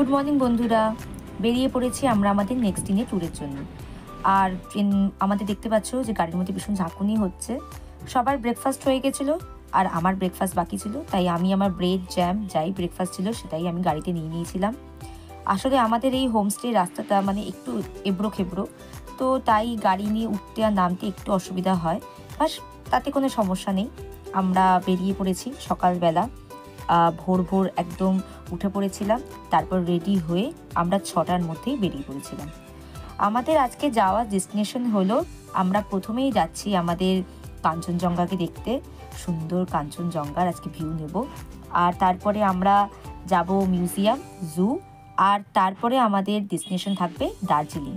Good morning বন্ধুরা, বেরিয়ে পড়েছি আমরা আমাদের নেক্সট দিনের ট্যুরের জন্য। আর আমাদের দেখতে পাচ্ছ যে গাড়ির মধ্যে ভীষণ ঝাঁকুনি হচ্ছে। সবার ব্রেকফাস্ট হয়ে গেছিলো আর আমার ব্রেকফাস্ট বাকি ছিল, তাই আমি আমার ব্রেড জ্যাম যাই ব্রেকফাস্ট ছিল সেটাই আমি গাড়িতে নিয়ে নিয়েছিলাম। আসলে আমাদের এই হোমস্টে রাস্তাটা মানে একটু এবড়ো খেবড়ো, তো তাই গাড়ি নিয়ে উঠতে আর নামতে একটু অসুবিধা হয়, বাস তাতে কোনো সমস্যা নেই। আমরা বেরিয়ে পড়েছি সকালবেলা, ভোর ভোর একদম উঠে পড়েছিলাম। তারপর রেডি হয়ে আমরা 6টার মধ্যেই বেরিয়ে পড়েছিলাম। আমাদের আজকে যাওয়ার ডেস্টিনেশন হলো, আমরা প্রথমেই যাচ্ছি আমাদের কাঞ্চনজঙ্ঘাকে দেখতে। সুন্দর কাঞ্চনজঙ্ঘার আজকে ভিউ নেব। আর তারপরে আমরা যাব মিউজিয়াম, জু, আর তারপরে আমাদের ডেস্টিনেশন থাকবে দার্জিলিং।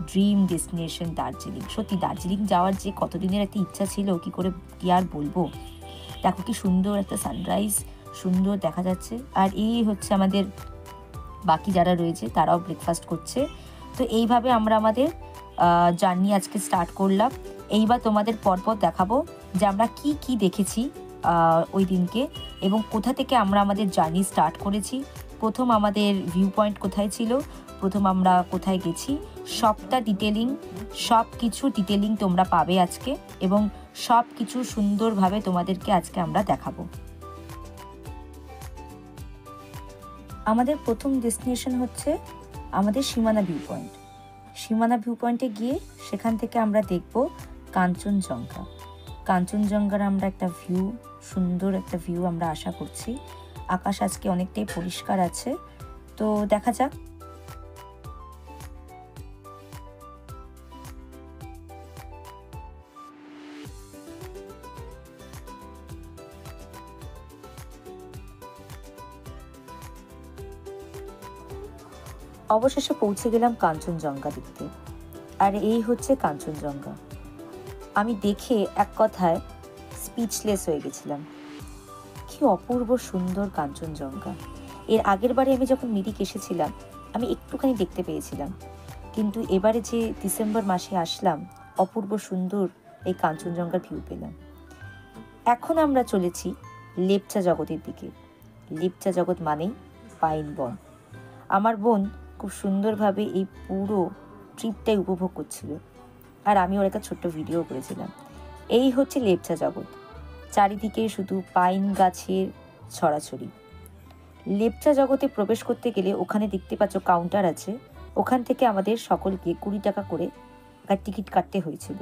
Dream destination Darjeeling. সত্যি দার্জিলিং যাওয়ার যে কতদিনের একটা ইচ্ছা ছিল, কি আর বলবো। দেখো কি সুন্দর একটা সানরাইজ সুন্দর দেখা যাচ্ছে। আর এই হচ্ছে আমাদের বাকি যারা রয়েছে, তারাও ব্রেকফাস্ট করছে। তো এইভাবে আমরা আমাদের জার্নি আজকে স্টার্ট করলাম। এইবার তোমাদের পরপর দেখাবো যে আমরা কি কি দেখেছি ওই দিনকে, এবং কোথা থেকে আমরা আমাদের জার্নি স্টার্ট করেছি। প্রথম আমাদের ভিউ পয়েন্ট কোথায় ছিল, প্রথম আমরা কোথায় গেছি, সব কিছু ডিটেলিং তোমরা পাবে আজকে, এবং সব কিছু সুন্দরভাবে তোমাদেরকে আজকে আমরা দেখাবো। আমাদের প্রথম ডেস্টিনেশন হচ্ছে আমাদের সীমানা ভিউ পয়েন্ট। সীমানা ভিউ পয়েন্টে গিয়ে সেখান থেকে আমরা দেখব কাঞ্চনজঙ্ঘা। কাঞ্চনজঙ্ঘার আমরা একটা ভিউ, সুন্দর একটা ভিউ আমরা আশা করছি। আকাশ আজকে অনেকটাই পরিষ্কার আছে, তো দেখা যাক। অবশেষে পৌঁছে গেলাম কাঞ্চনজঙ্ঘা দেখতে। আর এই হচ্ছে কাঞ্চনজঙ্ঘা। আমি দেখে এক কথায় স্পিচলেস হয়ে গেছিলাম। কি অপূর্ব সুন্দর কাঞ্চনজঙ্ঘা। এর আগের বারে আমি যখন মিরিক এসেছিলাম, আমি একটুখানি দেখতে পেয়েছিলাম, কিন্তু এবারে যে ডিসেম্বর মাসে আসলাম, অপূর্ব সুন্দর এই কাঞ্চনজঙ্ঘার ভিউ পেলাম। এখন আমরা চলেছি লেপচা জগতের দিকে। লেপচা জগৎ মানেই পাইন বন। আমার বোন খুব সুন্দরভাবে এই পুরো ট্রিপটাই উপভোগ করছিল, আর আমি ওর একটা ছোট্ট ভিডিও করেছিলাম। এই হচ্ছে লেপচা জগৎ। চারিদিকে শুধু পাইন গাছের ছড়াছড়ি। লেপচা জগতে প্রবেশ করতে গেলে ওখানে দেখতে পাচ্ছ কাউন্টার আছে, ওখান থেকে আমাদের সকলকে 20 টাকা করে টিকিট কাটতে হয়েছিল।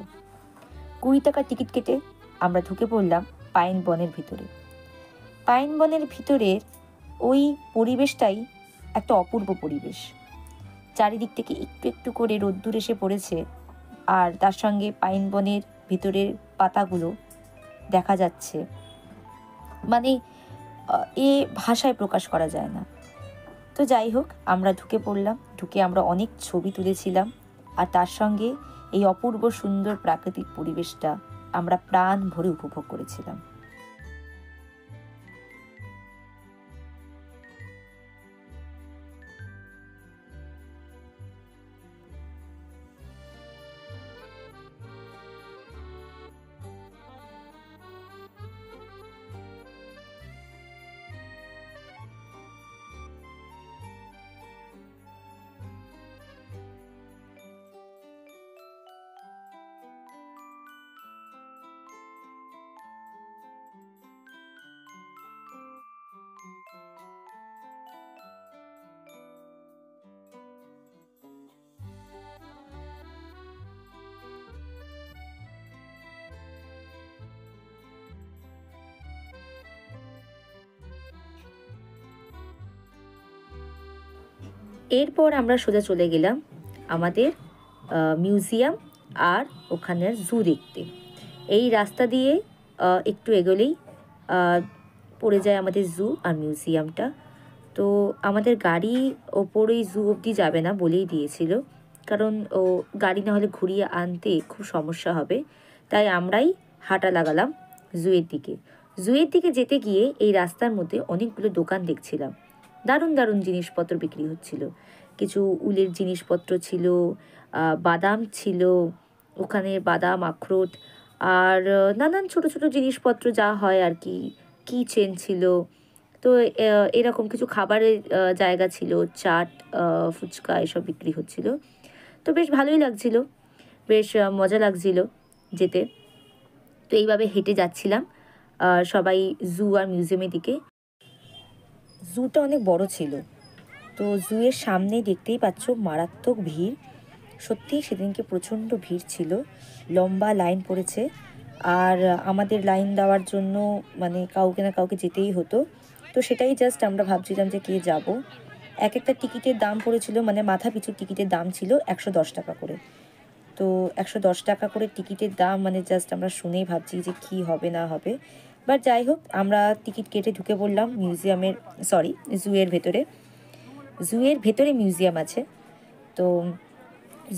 20 টাকার টিকিট কেটে আমরা ঢুকে পড়লাম পাইন বনের ভিতরে। পাইন বনের ভিতরের ওই পরিবেশটাই একটা অপূর্ব পরিবেশ। চারিদিক থেকে একটু একটু করে রোদ্দুর এসে পড়েছে, আর তার সঙ্গে পাইন বনের ভিতরের পাতাগুলো দেখা যাচ্ছে, মানে এ ভাষায় প্রকাশ করা যায় না। তো যাই হোক, আমরা ঢুকে পড়লাম। ঢুকে আমরা অনেক ছবি তুলেছিলাম, আর তার সঙ্গে এই অপূর্ব সুন্দর প্রাকৃতিক পরিবেশটা আমরা প্রাণ ভরে উপভোগ করেছিলাম। এরপর আমরা সোজা চলে গেলাম আমাদের মিউজিয়াম আর ওখানের জু দেখতে। এই রাস্তা দিয়ে একটু এগোলেই পড়ে যায় আমাদের জু আর মিউজিয়ামটা। তো আমাদের গাড়ি ওপরেই জু অবধি যাবে না বলেই দিয়েছিল, কারণ ও গাড়ি না হলে ঘুরিয়ে আনতে খুব সমস্যা হবে। তাই আমরাই হাঁটা লাগালাম জুয়ের দিকে। জুয়ের দিকে যেতে গিয়ে এই রাস্তার মধ্যে অনেকগুলো দোকান দেখছিলাম। দারুণ দারুণ জিনিসপত্র বিক্রি হচ্ছিল। কিছু উলের জিনিসপত্র ছিল, বাদাম ছিল ওখানে, বাদাম, আখরোট, আর নানান ছোট ছোট জিনিসপত্র যা হয় আর কি। চেন ছিল, তো এরকম কিছু খাবারের জায়গা ছিল, চাট, ফুচকা এসব বিক্রি হচ্ছিল। তো বেশ ভালোই লাগছিল, বেশ মজা লাগছিল যেতে। তো এইভাবে হেঁটে যাচ্ছিলাম সবাই জু আর মিউজিয়ামের দিকে। জুটা অনেক বড় ছিল, তো জুয়ের সামনেই দেখতেই পাচ্ছ মারাত্মক ভিড়। সত্যিই সেদিনকে প্রচণ্ড ভিড় ছিল, লম্বা লাইন পড়েছে। আর আমাদের লাইন দেওয়ার জন্য মানে কাউকে না কাউকে যেতেই হতো। তো সেটাই জাস্ট আমরা ভাবছিলাম যে কে যাব। এক একটা টিকিটের দাম পড়েছিল, মানে মাথা পিছু টিকিটের দাম ছিল 110 টাকা করে। তো 110 টাকা করে টিকিটের দাম, মানে জাস্ট আমরা শুনেই ভাবছি যে কী হবে না হবে। বাট যাই হোক, আমরা টিকিট কেটে ঢুকে পড়লাম মিউজিয়ামের, সরি, জুয়ের ভেতরে। জুয়ের ভেতরে মিউজিয়াম আছে। তো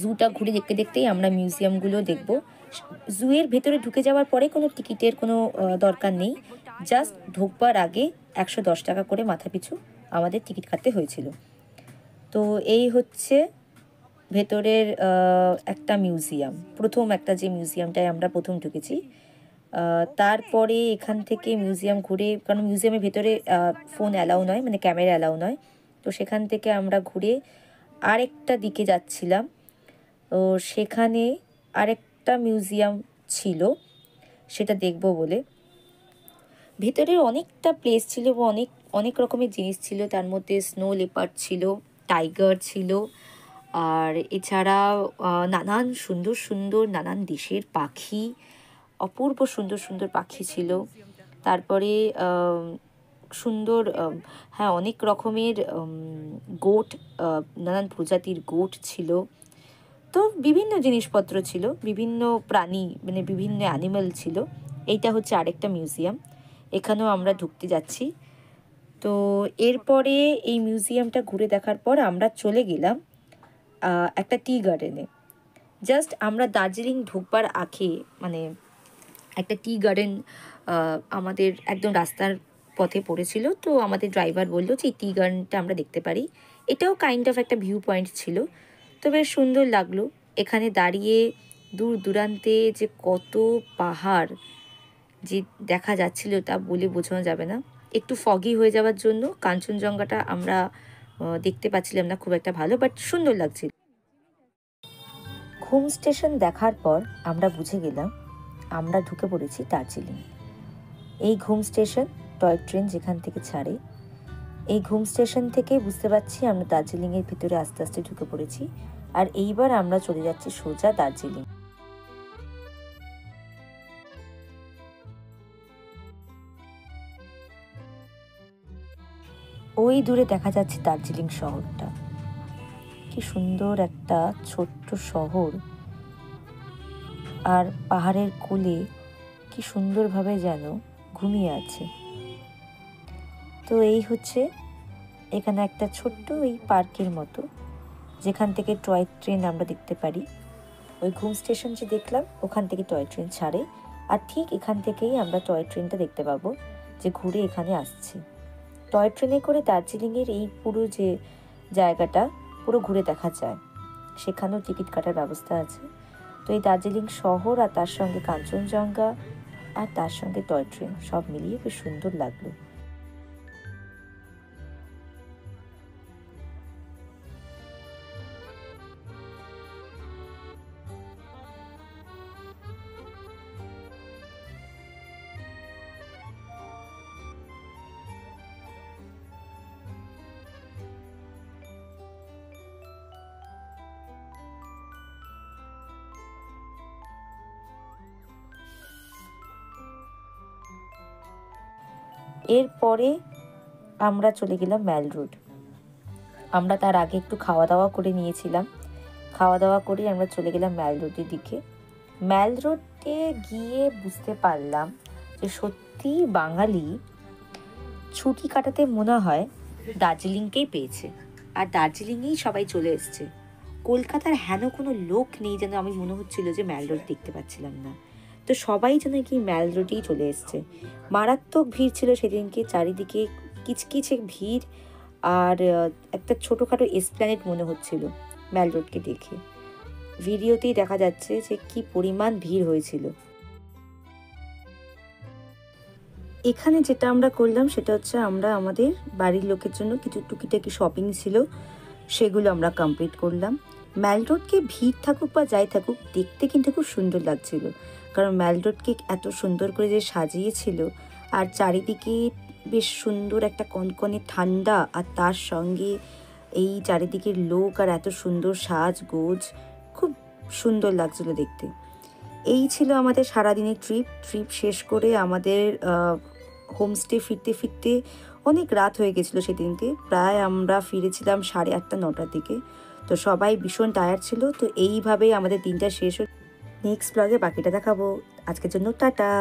জুটা ঘুরে দেখতে দেখতেই আমরা মিউজিয়ামগুলো দেখব। জুয়ের ভেতরে ঢুকে যাওয়ার পরে কোনো টিকিটের কোনো দরকার নেই, জাস্ট ঢুকবার আগে 110 টাকা করে মাথা পিছু আমাদের টিকিট কাটতে হয়েছিল। তো এই হচ্ছে ভেতরের একটা মিউজিয়াম, প্রথম একটা যে মিউজিয়ামটায় আমরা প্রথম ঢুকেছি। তারপরে এখান থেকে মিউজিয়াম ঘুরে, কারণ মিউজিয়ামের ভেতরে ফোন অ্যালাউ নয়, মানে ক্যামেরা অ্যালাউ নয়। তো সেখান থেকে আমরা ঘুরে আরেকটা দিকে যাচ্ছিলাম। তো সেখানে আরেকটা মিউজিয়াম ছিল, সেটা দেখব বলে। ভেতরে অনেকটা প্লেস ছিল এবং অনেক অনেক রকমের জিনিস ছিল। তার মধ্যে স্নো লেপার্ড ছিল, টাইগার ছিল, আর এছাড়া নানান সুন্দর সুন্দর নানান দেশের পাখি, অপূর্ব সুন্দর সুন্দর পাখি ছিল। তারপরে সুন্দর, হ্যাঁ, অনেক রকমের গোট, নানান প্রজাতির গোট ছিল। তো বিভিন্ন জিনিসপত্র ছিল, বিভিন্ন প্রাণী, মানে বিভিন্ন অ্যানিম্যাল ছিল। এইটা হচ্ছে আরেকটা মিউজিয়াম, এখানেও আমরা ঢুকতে যাচ্ছি। তো এরপরে এই মিউজিয়ামটা ঘুরে দেখার পর আমরা চলে গেলাম একটা টি গার্ডেনে। জাস্ট আমরা দার্জিলিং ঢুকবার আগে, মানে একটা টি গার্ডেন আমাদের একদম রাস্তার পথে পড়েছিল। তো আমাদের ড্রাইভার বললো যে এই টি গার্ডেনটা আমরা দেখতে পারি। এটাও কাইন্ড অফ একটা ভিউ পয়েন্ট ছিল। তো বেশ সুন্দর লাগলো এখানে দাঁড়িয়ে। দূর দূরান্তে যে কত পাহাড় যে দেখা যাচ্ছিল তা বলে বোঝানো যাবে না। একটু ফগি হয়ে যাওয়ার জন্য কাঞ্চনজঙ্ঘাটা আমরা দেখতে পাচ্ছিলাম না খুব একটা ভালো, বাট সুন্দর লাগছিল। ঘুম স্টেশন দেখার পর আমরা বুঝে গেলাম আমরা ঢুকে পড়েছি দার্জিলিং। এই ঘুম স্টেশন টয় ট্রেন যেখান থেকে ছাড়ে, এই ঘুম স্টেশন থেকে বুঝতে পারছি আমরা দার্জিলিংয়ের ভিতরে আস্তে আস্তে ঢুকে পড়েছি। আর এইবার আমরা চলে যাচ্ছি সোজা দার্জিলিং। ওই দূরে দেখা যাচ্ছে দার্জিলিং শহরটা, কি সুন্দর একটা ছোট্ট শহর। আর পাহাড়ের কোলে কি সুন্দরভাবে যেন ঘুমিয়ে আছে। তো এই হচ্ছে এখানে একটা ছোট্ট এই পার্কের মতো, যেখান থেকে টয় ট্রেন আমরা দেখতে পারি। ওই ঘুম স্টেশন যে দেখলাম ওখান থেকে টয় ট্রেন ছাড়ে, আর ঠিক এখান থেকেই আমরা টয় ট্রেনটা দেখতে পাবো যে ঘুরে এখানে আসছে। টয় ট্রেনে করে দার্জিলিংয়ের এই পুরো যে জায়গাটা পুরো ঘুরে দেখা যায়, সেখানেও টিকিট কাটার ব্যবস্থা আছে। তো এই দার্জিলিং শহর আর তার সঙ্গে কাঞ্চনজঙ্ঘা আর তার সঙ্গে টয় ট্রেন সব মিলিয়ে বেশ সুন্দর লাগলো। এরপরে আমরা চলে গেলাম ম্যাল রোড। আমরা তার আগে একটু খাওয়া দাওয়া করে নিয়েছিলাম, খাওয়া দাওয়া করে আমরা চলে গেলাম ম্যাল রোডের দিকে। ম্যাল রোডে গিয়ে বুঝতে পারলাম যে সত্যি বাঙালি ছুটি কাটাতে মনে হয় দার্জিলিংকেই পেয়েছে, আর দার্জিলিংয়েই সবাই চলে এসছে। কলকাতার হেন কোনো লোক নেই যেন আমি মনে হচ্ছিল যে ম্যাল রোড দেখতে পাচ্ছিলাম না। তো সবাই যেন কি ম্যাল রোডেই চলে এসছে। মারাত্মক ভিড় ছিল সেদিনকে, চারিদিকে কিচকিচে ভিড়। আর একটা ছোটোখাটো এসপ্ল্যানেড মনে হচ্ছিল ম্যাল রোডকে দেখে। ভিডিওতেই দেখা যাচ্ছে যে কি পরিমাণ ভিড় হয়েছিল। এখানে যেটা আমরা করলাম সেটা হচ্ছে আমরা আমাদের বাড়ির লোকের জন্য কিছু টুকিটাকি শপিং ছিল, সেগুলো আমরা কমপ্লিট করলাম। ম্যাল রোডকে ভিড় থাকুক বা যাই থাকুক, দেখতে কিন্তু খুব সুন্দর লাগছিল, কারণ ম্যাল রোডকে এত সুন্দর করে যে সাজিয়েছিল, আর চারিদিকে বেশ সুন্দর একটা কনকনে ঠান্ডা, আর তার সঙ্গে এই চারিদিকের লোক আর এত সুন্দর সাজগোজ, খুব সুন্দর লাগছিল দেখতে। এই ছিল আমাদের সারাদিনের ট্রিপ শেষ করে আমাদের হোমস্টে ফিরতে ফিরতে অনেক রাত হয়ে গেছিলো সেদিনকে। প্রায় আমরা ফিরেছিলাম 8:30 9টার দিকে। তো সবাই ভীষণ টায়ার্ড ছিল। তো এইভাবেই আমাদের দিনটা শেষ হল। নেক্সট ব্লগে বাকিটা দেখাবো। আজকের জন্য টাটা।